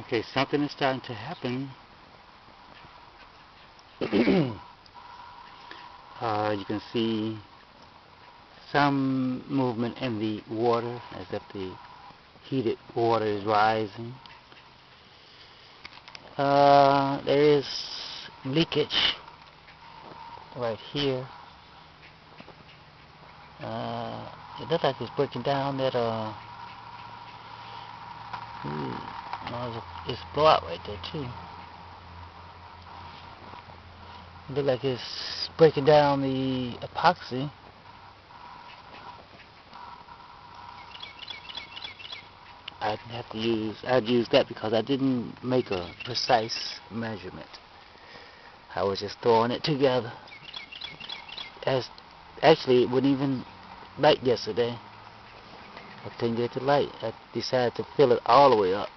Okay, something is starting to happen. You can see some movement in the water as if the heated water is rising. There is leakage right here. It looks like it's breaking down that it's a blowout right there too. It looks like it's breaking down the epoxy. I'd use that because I didn't make a precise measurement. I was just throwing it together. As actually, it wouldn't even light yesterday. I couldn't get it to light. I decided to fill it all the way up.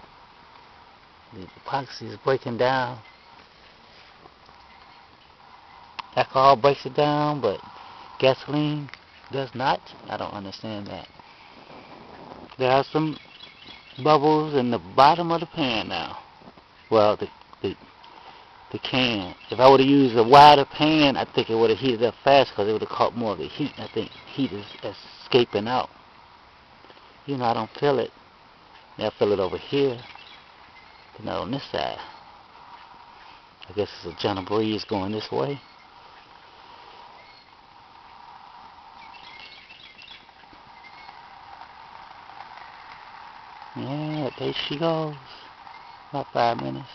The epoxy is breaking down. Alcohol breaks it down, but gasoline does not. I don't understand that. There are some bubbles in the bottom of the pan now. Well, the can. If I would have used a wider pan, I think it would have heated up fast because it would have caught more of the heat. I think heat is escaping out. I don't feel it. I feel it over here, but not on this side. I guess it's a gentle breeze going this way. Yeah, there she goes. About 5 minutes.